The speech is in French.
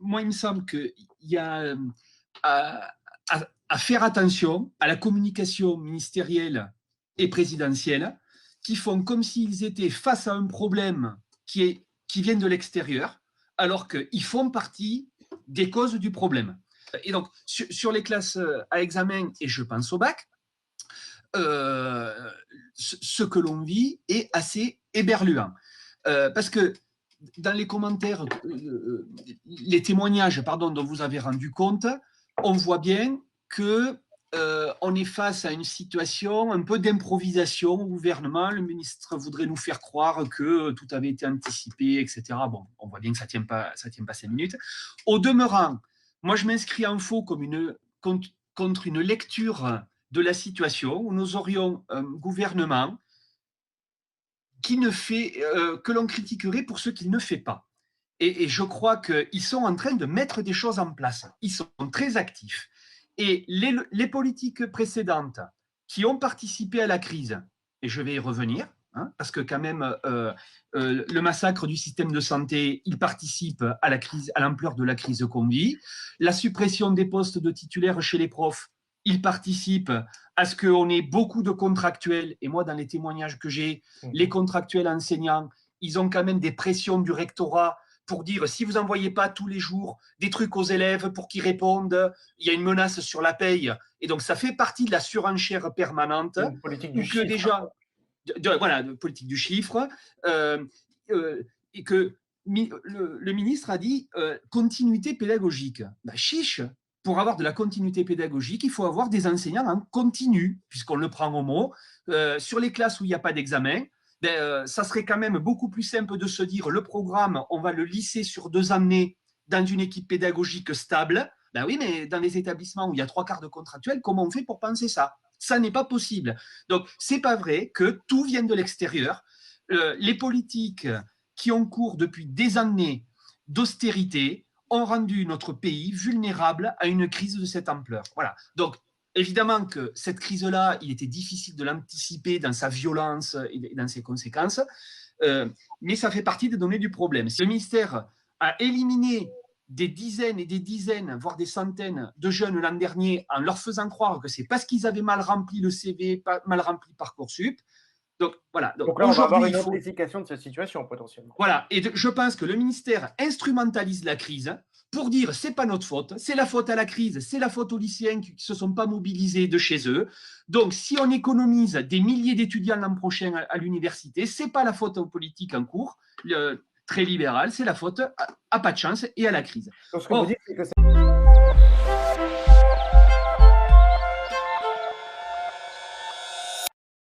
moi, il me semble qu'il y a à faire attention à la communication ministérielle et présidentielle qui font comme s'ils étaient face à un problème qui vient de l'extérieur, alors qu'ils font partie des causes du problème. Et donc, sur les classes à examen, et je pense au bac, ce que l'on vit est assez éberluant. Parce que dans les commentaires, les témoignages dont vous avez rendu compte, on voit bien que on est face à une situation un peu d'improvisation au gouvernement. Le ministre voudrait nous faire croire que tout avait été anticipé, etc. Bon, on voit bien que ça tient pas 5 minutes. Au demeurant, moi, je m'inscris en faux contre une lecture de la situation où nous aurions un gouvernement qui ne fait, que l'on critiquerait pour ce qu'il ne fait pas. Et je crois qu'ils sont en train de mettre des choses en place. Ils sont très actifs. Et les politiques précédentes qui ont participé à la crise, et je vais y revenir, hein, parce que quand même, le massacre du système de santé, il participe à la crise, à l'ampleur de la crise qu'on vit. La suppression des postes de titulaires chez les profs, il participe à ce qu'on ait beaucoup de contractuels. Et moi, dans les témoignages que j'ai, les contractuels enseignants, ils ont quand même des pressions du rectorat pour dire si vous n'envoyez pas tous les jours des trucs aux élèves pour qu'ils répondent, il y a une menace sur la paye. Et donc, ça fait partie de la surenchère permanente. Une politique du chiffre. Déjà, voilà, de politique du chiffre. Et que le ministre a dit continuité pédagogique. Ben, chiche, pour avoir de la continuité pédagogique, il faut avoir des enseignants en continu, puisqu'on le prend au mot. Sur les classes où il n'y a pas d'examen, ça serait quand même beaucoup plus simple de se dire le programme, on va le lisser sur 2 années dans une équipe pédagogique stable. Ben oui, mais dans les établissements où il y a 3/4 de contractuels, comment on fait pour penser ça? Ça n'est pas possible. Donc, c'est pas vrai que tout vienne de l'extérieur. Les politiques qui ont cours depuis des années d'austérité ont rendu notre pays vulnérable à une crise de cette ampleur. Voilà. Donc, évidemment que cette crise-là, il était difficile de l'anticiper dans sa violence et dans ses conséquences, mais ça fait partie des données du problème. Si le ministère a éliminé des dizaines et des dizaines, voire des centaines de jeunes l'an dernier en leur faisant croire que c'est parce qu'ils avaient mal rempli le CV, mal rempli Parcoursup. Donc, voilà. Donc là, on va avoir une amplification de cette situation, potentiellement. Voilà. Et je pense que le ministère instrumentalise la crise pour dire c'est pas notre faute, c'est la faute à la crise, c'est la faute aux lycéens qui ne se sont pas mobilisés de chez eux. Donc, si on économise des milliers d'étudiants l'an prochain à l'université, c'est pas la faute aux politiques en cours, très libérales, c'est la faute à pas de chance et à la crise. Donc, ce que vous dites, c'est que